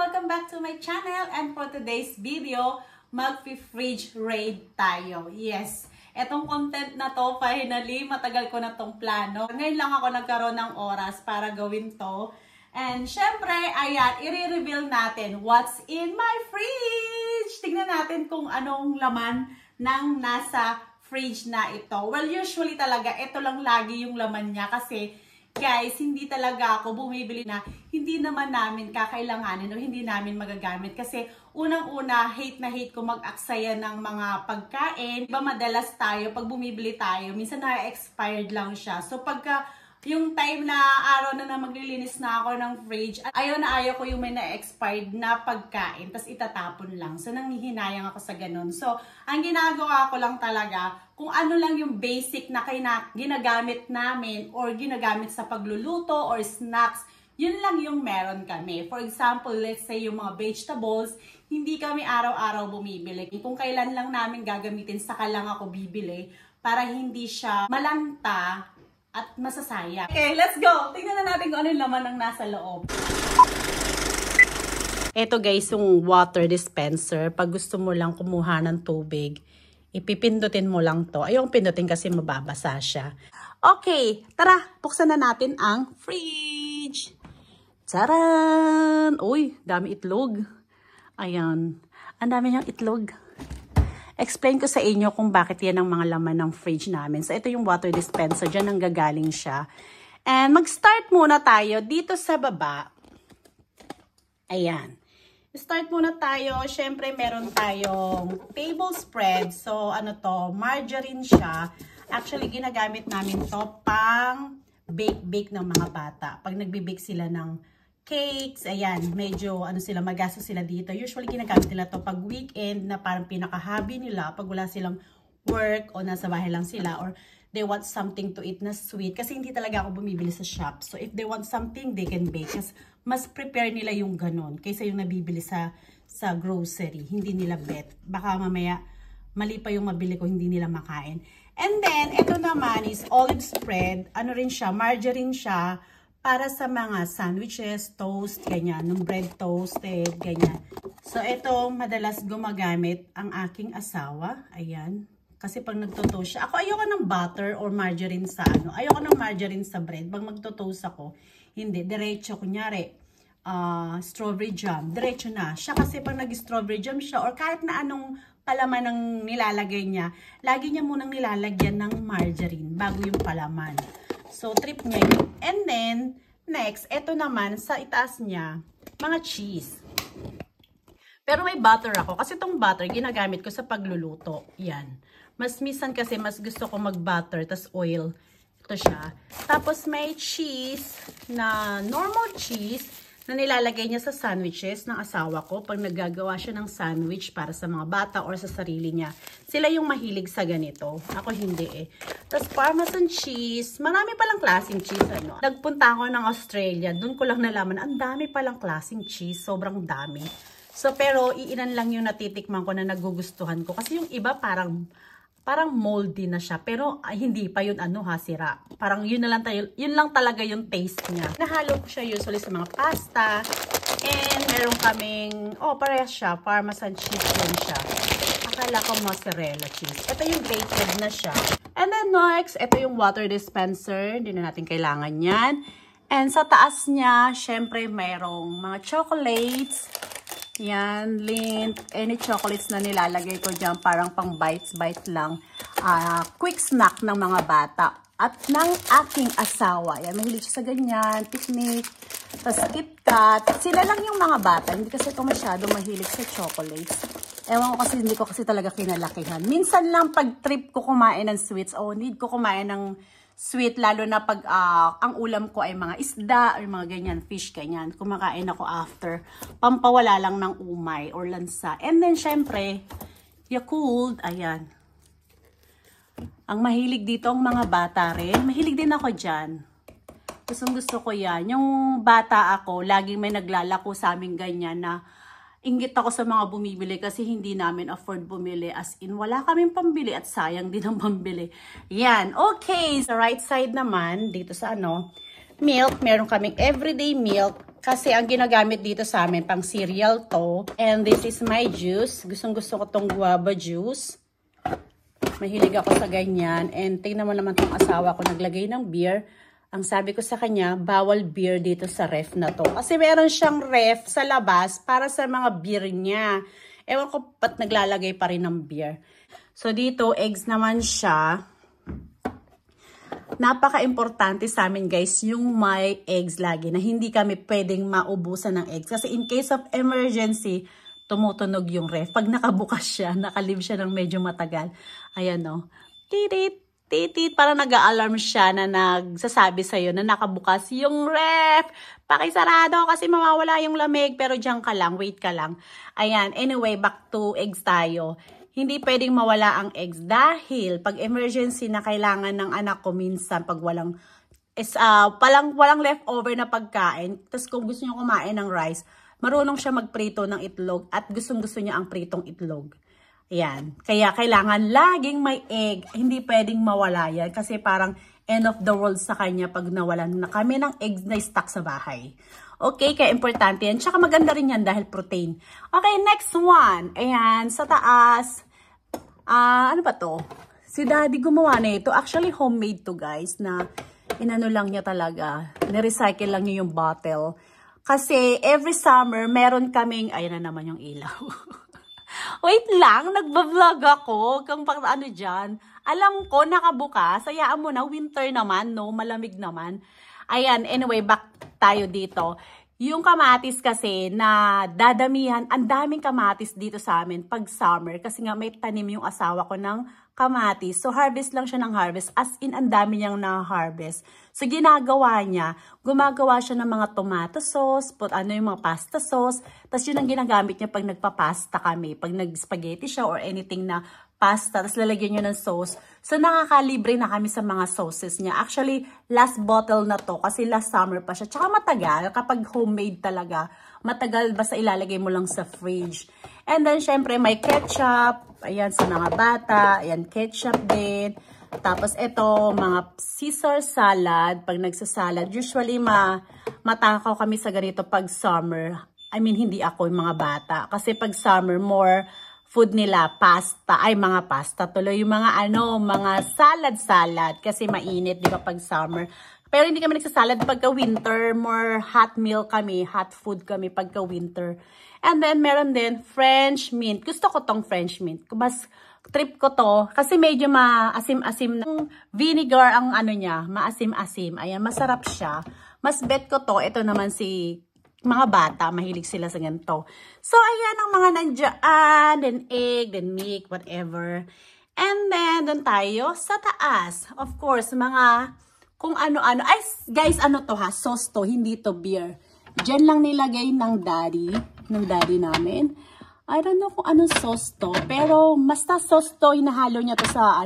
Welcome back to my channel, and for today's video, mag-fridge raid tayo. Yes, etong content na to, finally, matagal ko na tong plano. Ngayon lang ako nagkaroon ng oras para gawin to. And syempre, ayan, i-reveal natin what's in my fridge. Tingnan natin kung anong laman ng nasa fridge na ito. Well, usually talaga, ito lang lagi yung laman niya kasi guys, hindi talaga ako bumibili na hindi naman namin kakailanganin o hindi namin magagamit. Kasi unang-una, hate na hate ko mag-aksaya ng mga pagkain. Diba madalas tayo, pag bumibili tayo, minsan na-expired lang siya. So pagka yung time na araw na maglilinis na ako ng fridge, ayaw ko yung may na-expired na pagkain, tas itatapon lang. So nanghihinayang ako sa ganun. So ang ginagawa ko lang talaga, kung ano lang yung basic na ginagamit namin or ginagamit sa pagluluto or snacks, yun lang yung meron kami. For example, let's say yung mga vegetables, hindi kami araw-araw bumibili. Kung kailan lang namin gagamitin, saka lang ako bibili para hindi siya malanta at masasaya. Okay, let's go! Tingnan na natin kung ano yung laman ng nasa loob. Ito guys, yung water dispenser. Pag gusto mo lang kumuha ng tubig, ipipindutin mo lang to. Ayong pindutin kasi mababasa siya. Okay, tara, buksan na natin ang fridge. Taran! Uy, dami itlog. Ayan, ang dami niyang itlog. Explain ko sa inyo kung bakit yan ang mga laman ng fridge namin. So, ito yung water dispenser. Diyan ang gagaling siya. And mag-start muna tayo dito sa baba. Ayan. Start muna tayo. Siyempre, meron tayong table spread. So, ano to? Margarine siya. Actually, ginagamit namin to pang bake ng mga bata. Pag nagbe-bake sila ng cakes, ayan, medyo magastos sila dito. Usually ginagamit nila to pag weekend na parang pinaka-hobby nila pag wala silang work o nasa bahay lang sila or they want something to eat na sweet. Kasi hindi talaga ako bumibili sa shop. So if they want something, they can bake. Kasi mas prepare nila yung ganon kaysa yung nabibili sa grocery. Hindi nila bet. Baka mamaya mali pa yung mabili ko, hindi nila makain. And then, ito naman is olive spread. Ano rin siya? Margarine siya. Para sa mga sandwiches, toast, ganyan. Ng bread toasted, ganyan. So, ito, madalas gumagamit ang aking asawa. Ayan. Kasi pag nagtotoast siya, ako ayoko ng butter or margarine sa ayoko ng margarine sa bread. Pag magtotoast ako, hindi. Diretso, kunyari, strawberry jam. Diretso na. Siya kasi pag nag-strawberry jam siya, or kahit na anong palaman ang nilalagay niya, lagi niya munang nilalagyan ng margarine bago yung palaman. So, trip niya yun. And then, next, ito naman, sa itaas niya, mga cheese. Pero may butter ako. Kasi itong butter, ginagamit ko sa pagluluto. Yan. Mas minsan kasi, mas gusto ko mag-butter, tas oil. Ito siya. Tapos, may cheese na normal cheese na nilalagay niya sa sandwiches ng asawa ko pag naggagawa siya ng sandwich para sa mga bata or sa sarili niya. Sila yung mahilig sa ganito. Ako hindi eh. Tapos Parmesan cheese. Marami palang klaseng cheese. Nagpunta ako ng Australia. Doon ko lang nalaman. Ang dami palang klaseng cheese. Sobrang dami. So pero iilan lang yung natitikman ko na nagugustuhan ko. Kasi yung iba parang moldy na siya. Pero hindi pa yun sira. Parang yun lang talaga yung taste niya. Nahalo ko siya usually sa mga pasta. And meron kaming, parehas siya. Parmesan cheese din siya. Akala ko mozzarella cheese. Ito yung grated na siya. And then next, ito yung water dispenser. Hindi na natin kailangan yan. And sa taas niya, syempre merong mga chocolates. Yan, Lindt, any chocolates na nilalagay ko dyan, parang pang bites lang. Quick snack ng mga bata. At ng aking asawa. Yan, mahilig siya sa ganyan, picnic, tapos KitKat. Sila lang yung mga bata. Hindi kasi ito masyado mahilig sa chocolates. Ewan ko kasi, hindi ko kasi talaga kinalakihan. Minsan lang pag trip ko kumain ng sweets, need ko kumain ng sweet, lalo na pag ang ulam ko ay mga isda or mga ganyan, fish, ganyan. Kumakain ako after. Pampawala lang ng umay or lansa. And then, syempre, Yakult, ayan. Ang mahilig dito ang mga bata rin. Mahilig din ako dyan. Gusto ko yan. Yung bata ako, laging may naglalako sa amin ganyan na inggit ako sa mga bumibili kasi hindi namin afford bumili. As in, wala kaming pambili at sayang din ang pambili. Yan. Okay. Sa right side naman, dito sa milk. Meron kaming everyday milk. Kasi ang ginagamit dito sa amin, pang cereal to. And this is my juice. Gustong-gusto ko tong guava juice. Mahilig ako sa ganyan. And tingnan mo naman tong asawa ko, naglagay ng beer. Ang sabi ko sa kanya, bawal beer dito sa ref na to. Kasi meron siyang ref sa labas para sa mga beer niya. Ewan ko ba't naglalagay pa rin ng beer. So dito, eggs naman siya. Napaka-importante sa amin guys, yung may eggs lagi na hindi kami pwedeng maubusan ng eggs. Kasi in case of emergency, tumutunog yung ref. Pag nakabukas siya, nakalib siya ng medyo matagal. Ayan o. Titit, titit. Parang nag-a-alarm siya na nagsasabi sa'yo na nakabukas yung ref. Pakisarado kasi mawawala yung lamig. Pero diyan ka lang, wait ka lang. Ayan, anyway, back to eggs tayo. Hindi pwedeng mawala ang eggs dahil pag emergency na kailangan ng anak ko minsan pag walang leftover na pagkain, tapos kung gusto niyo kumain ng rice, marunong siya magprito ng itlog at gustong-gusto niya ang pritong itlog. Ayan. Kaya kailangan laging may egg. Hindi pwedeng mawala yan kasi parang end of the world sa kanya pag nawalan na kami ng eggs na stock sa bahay. Okay, kaya importante yan. Tsaka maganda rin yan dahil protein. Okay, next one. Ayan, sa taas. Ano ba to? Si daddy gumawa na ito. Actually, homemade to guys na inano lang niya talaga. Nirecycle lang niya yung bottle. Kasi every summer, meron kaming, ayan na naman yung ilaw. Wait lang, nagbablog ako. Kung ano dyan. Alam ko, nakabukas. Hayaan mo na, winter naman, no? Malamig naman. Ayan, anyway, back tayo dito. Yung kamatis kasi na dadamihan, ang daming kamatis dito sa amin pag summer. Kasi nga may tanim yung asawa ko ng kamatis. So, harvest lang siya ng harvest. As in, ang dami niyang na-harvest. So, ginagawa niya, gumagawa siya ng mga tomato sauce, yung mga pasta sauce. Tapos, yun ang ginagamit niya pag nagpapasta kami. Pag nag-spaghetti siya or anything na pasta, tapos lalagyan niya ng sauce. So, nakakalibre na kami sa mga sauces niya. Actually, last bottle na to kasi last summer pa siya. Tsaka matagal, kapag homemade talaga, matagal basta ilalagay mo lang sa fridge. And then, syempre, may ketchup. Ayan, sa mga bata. Ayan, ketchup din. Tapos, ito, mga Caesar salad. Pag nagsasalad, usually, matakaw kami sa ganito pag summer. I mean, hindi ako yung mga bata. Kasi pag summer, more food nila, pasta. Ay, mga pasta. Tuloy yung mga mga salad. Kasi mainit, di ba, pag summer. Pero hindi kami nagsasalad pagka winter. More hot meal kami, hot food kami pagka winter. And then, meron din French mint. Gusto ko tong French mint. Mas trip ko to. Kasi medyo maasim-asim ng vinegar ang niya. Maasim-asim. Ayan, masarap siya. Mas bet ko to. Ito naman si mga bata, mahilig sila sa ganito. So, ayan ang mga nandiyan, then egg, then milk, whatever. And then, doon tayo sa taas. Of course, mga kung ano-ano. Ay, guys, ano to ha? Sauce to, hindi to beer. Diyan lang nilagay ng daddy namin. I don't know kung anong sauce to, pero basta sauce to, hinahalo niya to sa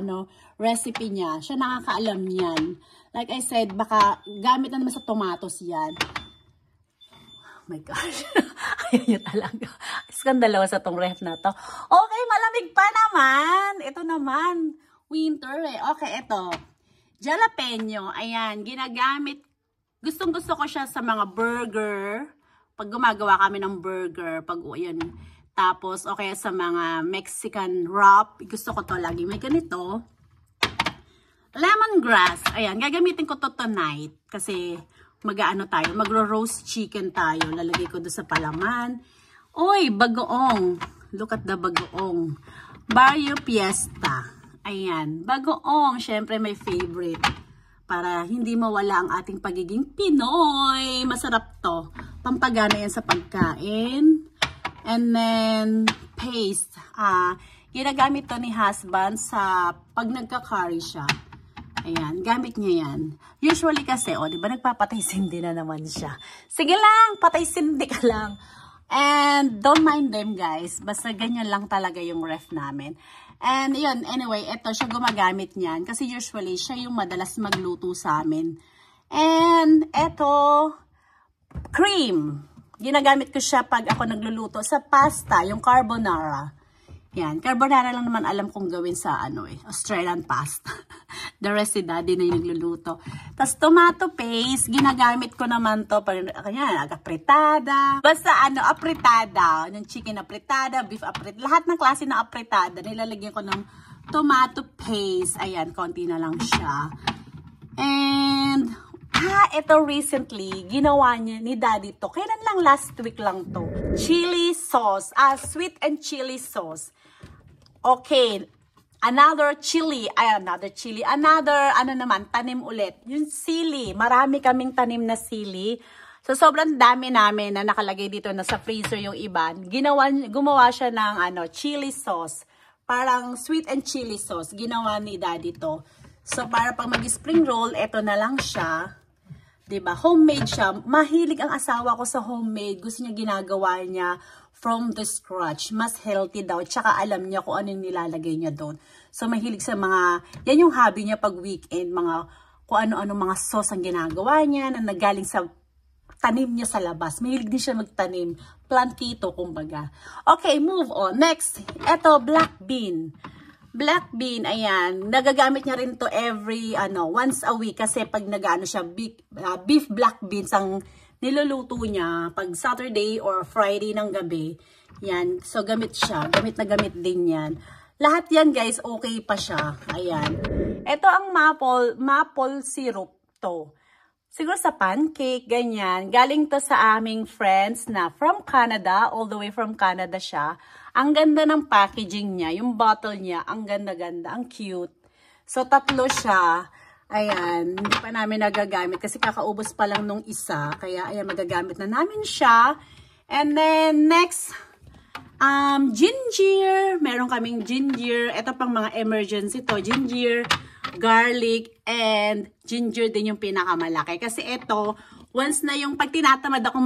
recipe niya. Siya nakakaalam niyan. Like I said, baka gamit na naman sa tomatoes yan. Oh my gosh. Ayaw niya talaga. Skandalawa sa tong ref na to. Okay, malamig pa naman. Ito naman. Winter eh. Okay, ito. Jalapeno. Ayan, ginagamit. Gustong-gusto ko siya sa mga burger. Pag gumagawa kami ng burger. Ayan. Tapos, okay, sa mga Mexican wrap. Gusto ko to lagi. May ganito. Lemongrass. Ayan, gagamitin ko to tonight. Kasi tayo, magro-roast chicken tayo. Lalagay ko doon sa palaman. Oy, bagoong. Look at the bagoong. Barrio Fiesta. Ayan, bagoong. Syempre, my favorite. Para hindi mawala ang ating pagiging Pinoy. Masarap to. Pampagana yan sa pagkain. And then, paste. Ginagamit to ni husband sa pag nagka-curry siya. Ayan, gamit niya yan. Usually kasi, di ba nagpapatay-sindi na naman siya. Sige lang, patay-sindi ka lang. And don't mind them guys. Basta ganyan lang talaga yung ref namin. And yun, anyway, ito siya gumagamit niyan. Kasi usually, siya yung madalas magluto sa amin. And ito, cream. Ginagamit ko siya pag ako nagluluto sa pasta, yung carbonara. Yan, carbonara lang naman alam kong gawin sa Australian pasta. The rest si daddy na yung nagluluto. Tapos tomato paste, ginagamit ko naman to, kanya, apritada. Basta apritada, yung chicken apritada, beef apritada, lahat ng klase ng apritada, nilalagyan ko ng tomato paste. Ayan, konti na lang siya. And, ito recently, ginawa niya ni daddy to. Kailan lang, last week lang to. Chili sauce, sweet and chili sauce. Okay, another tanim ulit. Yung sili, marami kaming tanim na sili. So, sobrang dami namin na nakalagay dito na sa freezer yung iba. Gumawa siya ng chili sauce. Parang sweet and chili sauce. Ginawa ni daddy to. So, para pag mag-spring roll, eto na lang siya. Diba? Homemade siya. Mahilig ang asawa ko sa homemade. Gusto niya ginagawa niya from the scratch. Mas healthy daw. Tsaka alam niya kung ano yung nilalagay niya doon. So, mahilig sa yan yung hobby niya pag weekend. Kung ano-ano mga sauce ang ginagawa niya na nagaling sa tanim niya sa labas. Mahilig din siya magtanim. Plantito, kumbaga. Okay, move on. Next, eto, black bean. Black bean, ayan, nagagamit niya rin to every, once a week. Kasi pag siya, beef black beans ang niluluto niya pag Saturday or Friday ng gabi. Yan, so gamit siya. Gamit na gamit din yan. Lahat yan, guys, okay pa siya. Ayan. Ito ang maple syrup to. Siguro sa pancake, ganyan. Galing to sa aming friends na from Canada, all the way from Canada siya. Ang ganda ng packaging niya, yung bottle niya, ang ganda-ganda, ang cute. So, 3 siya. Ayan, hindi pa namin nagagamit kasi kakaubos pa lang nung isa. Kaya, ayan, magagamit na namin siya. And then, next, ginger. Meron kaming ginger. Ito pang mga emergency to. Ginger, garlic, and ginger din yung pinakamalaki. Kasi ito, once na yung pag tinatamad ako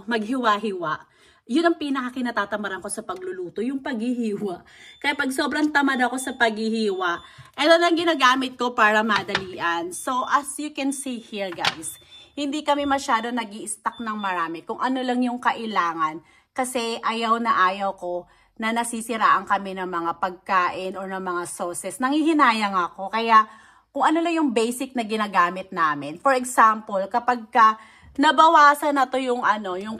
maghiwa-hiwa, yun ang pinakakinatatamad ko sa pagluluto, yung paghihiwa. Kaya pag sobrang tamad ako sa paghihiwa, ito na ginagamit ko para madalian. So, as you can see here, guys, hindi kami masyado nag-i-stack ng marami. Kung ano lang yung kailangan. Kasi ayaw na ayaw ko na nasisiraan kami ng mga pagkain or ng mga sauces. Nanghihinayang ako. Kaya, kung ano lang yung basic na ginagamit namin. For example, kapag nabawasan na to yung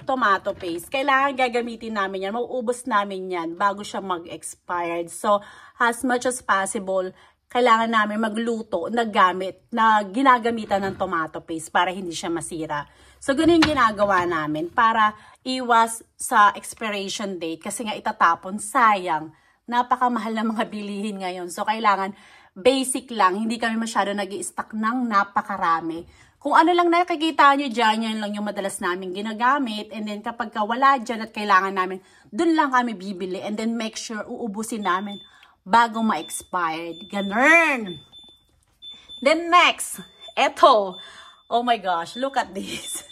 tomato paste, kailangan gagamitin namin yan. Mauubos namin yan bago siya mag-expired. So, as much as possible, kailangan namin magluto na ginagamitan ng tomato paste para hindi siya masira. So, ganun yung ginagawa namin para iwas sa expiration date kasi nga itatapon, sayang. Napakamahal na mga bilihin ngayon. So, kailangan basic lang. Hindi kami masyado nag-i-stack ng napakarami. Kung ano lang nakikita nyo dyan, yan lang yung madalas namin ginagamit. And then kapag wala dyan at kailangan namin, dun lang kami bibili. And then make sure uubusin namin bago ma-expired. Ganun. Then next, eto. Oh my gosh, look at this.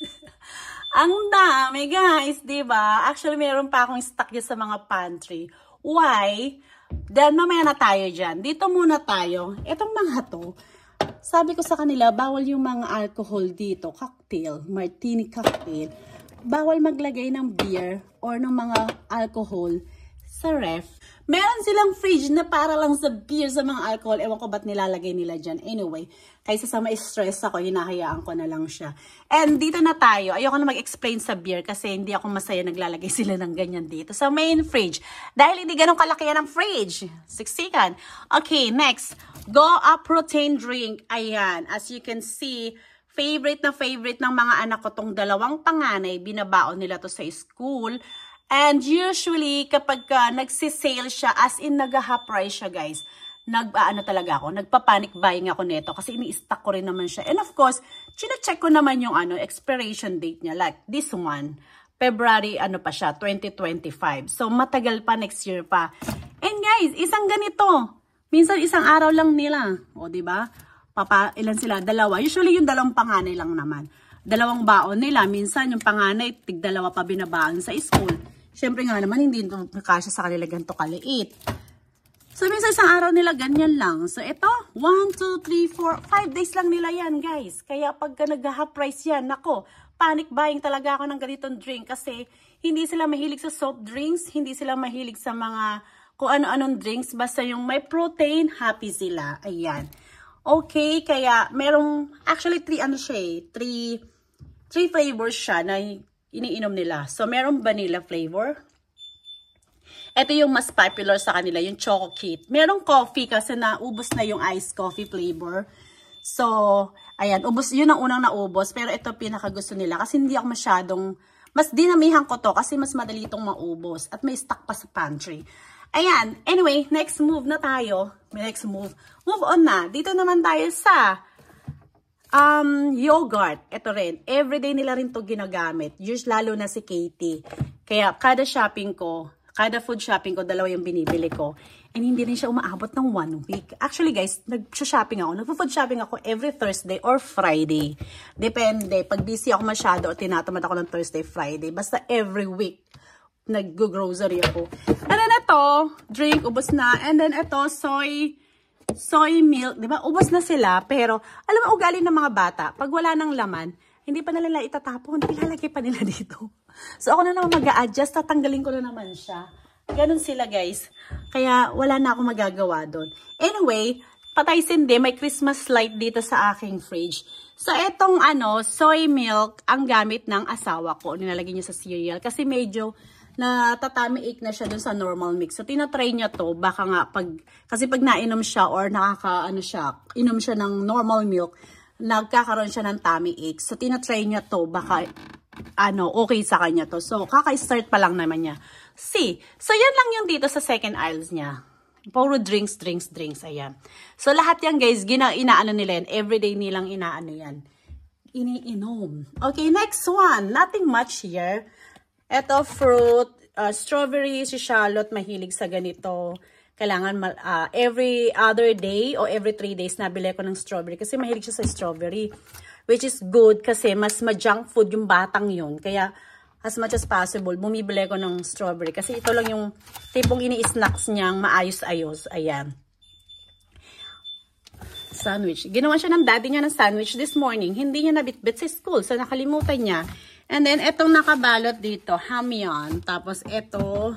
Ang dami, guys, diba? Actually, meron pa akong stock dyan sa mga pantry. Why? Dahil mamaya na tayo dyan. Dito muna tayo. Etong mga to, sabi ko sa kanila, bawal yung mga alcohol dito, cocktail, martini cocktail. Bawal maglagay ng beer or ng mga alcohol sa ref. Meron silang fridge na para lang sa beer, sa mga alcohol. Ewan ko ba't nilalagay nila dyan. Anyway, kaysa sa ma-stress ako, hinahayaan ko na lang siya. And dito na tayo. Ayoko na mag-explain sa beer kasi hindi ako masaya naglalagay sila ng ganyan dito. Sa main fridge. Dahil hindi ganun kalaki yan ang fridge. Siksikan. Okay, next. Go-Up protein drink. Ayan. As you can see, favorite ng mga anak ko tong 2 panganay. Binabaon nila to sa school. And usually, kapag nagsisale siya, as in nag-half price siya, guys, talaga ako, nagpa-panic buying ako nito kasi ini-stock ko rin naman siya. And of course, chine-check ko naman yung expiration date niya. Like this one, February, pa siya, 2025. So, matagal pa, next year pa. And guys, isang ganito. Minsan, isang araw lang nila. O, diba? Ilan sila? 2. Usually, yung 2 panganay lang naman. 2 baon nila. Minsan, yung panganay, tig 2 pa binabaan sa school. Siyempre nga naman, hindi ito kasya sa kanila ganito kaliit. So, minsan isang araw nila ganyan lang. So, ito, 1, 2, 3, 4, 5 days lang nila yan, guys. Kaya pagka nag-half price yan, nako, panic buying talaga ako ng ganitong drink kasi hindi sila mahilig sa soft drinks, hindi sila mahilig sa mga kung ano-anong drinks. Basta yung may protein, happy sila. Ayan. Okay, kaya merong, actually 3 flavors siya na iniinom nila. So, merong vanilla flavor. Ito yung mas popular sa kanila, yung Choco Kit. Merong coffee kasi naubos na yung iced coffee flavor. So, ayan, yun ang unang naubos. Pero ito pinakagusto nila kasi hindi ako masyadong, mas dinamihan ko to kasi mas madali itong maubos. At may stock pa sa pantry. Ayan, anyway, next move na tayo. Next move. Move on na. Dito naman tayo sa yogurt. Ito rin. Everyday nila rin to ginagamit. Lalo na si Katie. Kaya kada food shopping ko, 2 yung binibili ko. And hindi rin siya umaabot ng 1 week. Actually guys, nag-shopping ako. Nag-food shopping ako every Thursday or Friday. Depende. Pag busy ako masyado o tinatamad ako ng Thursday, Friday. Basta every week, nag-grocery ako. Ano na to? Drink, ubos na. And then ito, soy milk. Diba? Ubos na sila. Pero, alam mo, ugali ng mga bata. Pag wala ng laman, hindi pa nila itatapon. Ilalagay pa nila dito. So, ako na naman mag-a-adjust. Tatanggalin ko na naman siya. Ganun sila, guys. Kaya, wala na akong magagawa doon. Anyway, patay sindi. May Christmas light dito sa aking fridge. So, etong soy milk, ang gamit ng asawa ko. Nilalagay niya sa cereal. Kasi medyo natatami-ik na siya dun sa normal mix. So, tinatry niya to. Baka nga, kasi pag nainom siya or inom siya ng normal milk, nagkakaroon siya ng tummy ache. So, tinatry niya to. Baka, okay sa kanya to. So, kaka-start pa lang naman niya. See? So, yan lang yung dito sa second aisles niya. Puro drinks. Ayan. So, lahat yan, guys, inaano nila yan. Everyday nilang inaano yan. Iniinom. Okay, next one. Nothing much here. Ito, fruit. Strawberry. Si Charlotte, mahilig sa ganito. Kailangan every other day o every 3 days nabili ko ng strawberry. Kasi mahilig siya sa strawberry. Which is good kasi mas ma-junk food yung batang yun. Kaya, as much as possible, bumibili ko ng strawberry. Kasi ito lang yung tipong ini-snacks niyang maayos-ayos. Ayan. Sandwich. Ginawa siya ng daddy niya ng sandwich this morning. Hindi niya nabitbit sa school. So, nakalimutan niya. And then, itong nakabalot dito, ham yan. Tapos, ito,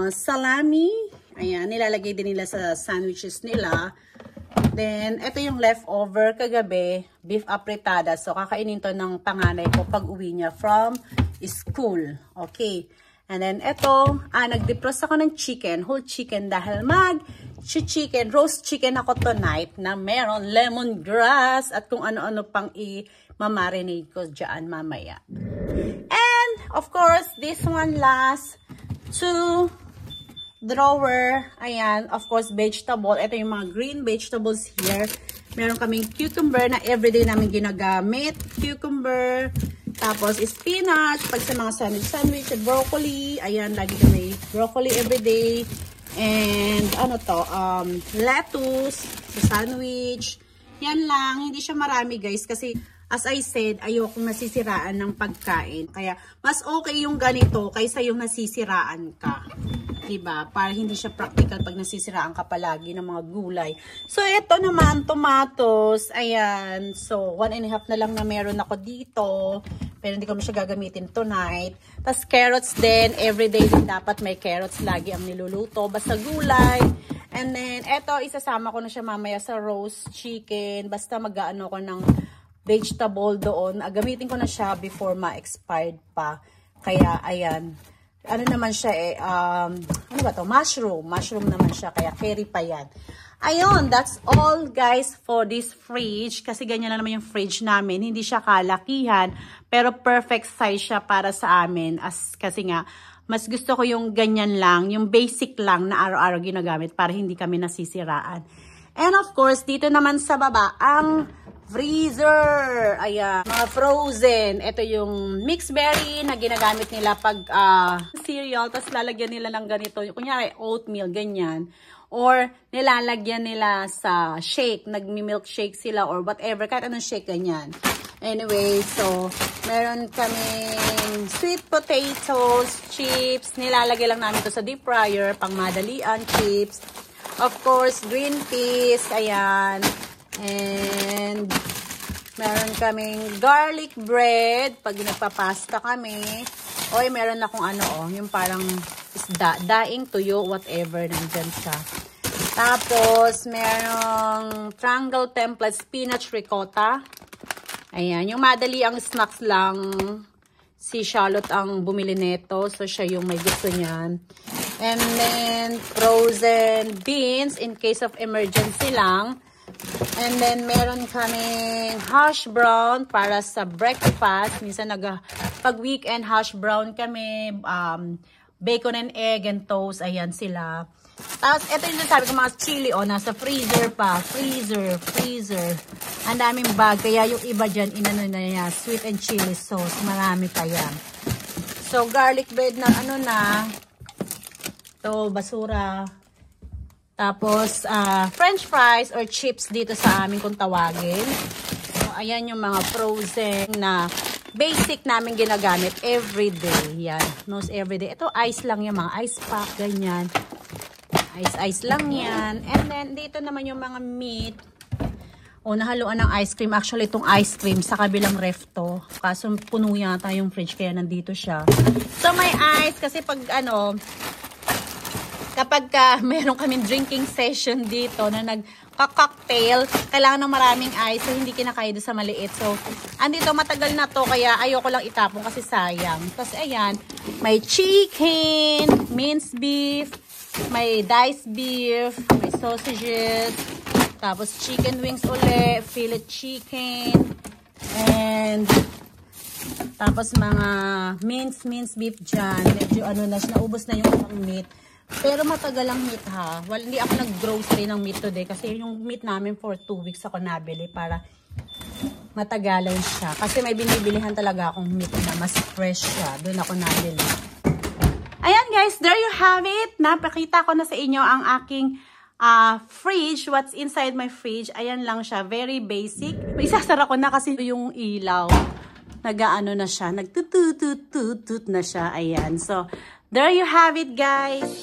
salami. Ayan, nilalagay din nila sa sandwiches nila. Then, ito yung leftover kagabi, beef apretada. So, kakainin to ng panganay ko pag uwi niya from school. Okay. And then, ito, nag-defrost ako ng chicken, whole chicken dahil chicken, roast chicken ako tonight na meron lemongrass at kung ano-ano pang i-marinate ko dyan mamaya. And, of course, this one last, 2 drawer. Ayan, of course, vegetable. Ito yung mga green vegetables here. Meron kaming cucumber na everyday namin ginagamit. Cucumber. Tapos, spinach. Pag sa mga sandwich, broccoli. Ayan, lagi kami broccoli everyday. And, lettuce sa sandwich. Yan lang. Hindi siya marami, guys. Kasi, as I said, ayokong nasisiraan ng pagkain. Kaya, mas okay yung ganito kaysa yung nasisiraan ka. Diba? Para hindi siya practical pag nasisiraan ka palagi ng mga gulay. So, ito naman, tomatoes. Ayan. So, 1.5 na lang na meron ako dito. Pero hindi ko siya gagamitin tonight. Tapos, carrots din. Everyday din dapat may carrots. Lagi ang niluluto. Basta gulay. And then, ito, isasama ko na siya mamaya sa roast chicken. Basta mag-ano ko ng vegetable doon. Gamitin ko na siya before ma-expired pa. Kaya, ayan. Ano naman siya mushroom. Mushroom naman siya, kaya carry pa yan. Ayun, that's all guys for this fridge. Kasi ganyan na naman yung fridge namin. Hindi siya kalakihan, pero perfect size siya para sa amin. Kasi nga, mas gusto ko yung ganyan lang, yung basic lang na araw-araw ginagamit para hindi kami nasisiraan. And of course, dito naman sa baba, ang freezer. Ayan. Mga frozen. Ito yung mixed berry na ginagamit nila pag cereal. Tapos lalagyan nila ng ganito. Kunyari, oatmeal, ganyan. Or nilalagyan nila sa shake. Nagmi-milkshake sila or whatever. Kahit anong shake, ganyan. Anyway, so, meron kaming sweet potatoes, chips. Nilalagay lang namin ito sa deep fryer. Pang madalian, chips. Of course, green peas. Ayan. And meron kaming garlic bread pag nagpapasta kami. Oy, meron akong yung parang daing tuyo, whatever, nandyan siya. Tapos, merong triangle template spinach ricotta. Ayan, yung madali ang snacks lang. Si Charlotte ang bumili nito. So, siya yung may gusto niyan. And then, frozen beans in case of emergency lang. And then, meron kaming hash brown para sa breakfast. Minsan, pag weekend, hash brown kami. Bacon and egg and toast. Ayan sila. Tapos, ito yung sabi ko, mga chili, nasa freezer pa. Freezer. Ang daming bag. Kaya yung iba dyan, inano na niya, sweet and chili sauce. Marami pa yan. So, garlic bread na, ito, basura. Tapos, french fries or chips dito sa amin kung tawagin. So, ayan yung mga frozen na basic namin ginagamit everyday. Yan, most everyday. Ito, ice lang yung mga ice pack, ganyan. Ice lang yan. And then, dito naman yung mga meat. Nahaluan ng ice cream. Actually, itong ice cream sa kabilang ref to. Kaso, puno yata yung fridge, kaya nandito siya. So, may ice. Kasi pag, kapag meron kaming drinking session dito na nagka-cocktail, kailangan ng maraming ice. So, hindi kinakaya doon sa maliit. So, andito matagal na to. Kaya, ayoko lang itapon kasi sayang. Tapos, ayan. May chicken, minced beef, may diced beef, may sausages, tapos chicken wings uli, fillet chicken, and tapos mga minced beef dyan. Medyo na siya, naubos na yung ibang meat. Pero matagal ang meat ha. Well, hindi ako nag-grocery ng meat today kasi yung meat namin for 2 weeks ako nabili para matagalan siya. Kasi may binibilihan talaga akong meat na mas fresh siya. Doon ako nabili. Ayan guys, there you have it. Napakita ko na sa inyo ang aking fridge. What's inside my fridge. Ayan lang siya. Very basic. Isasara ko na kasi yung ilaw. Nag-ano na siya. Nagtututututut na siya. Ayan. So, there you have it guys.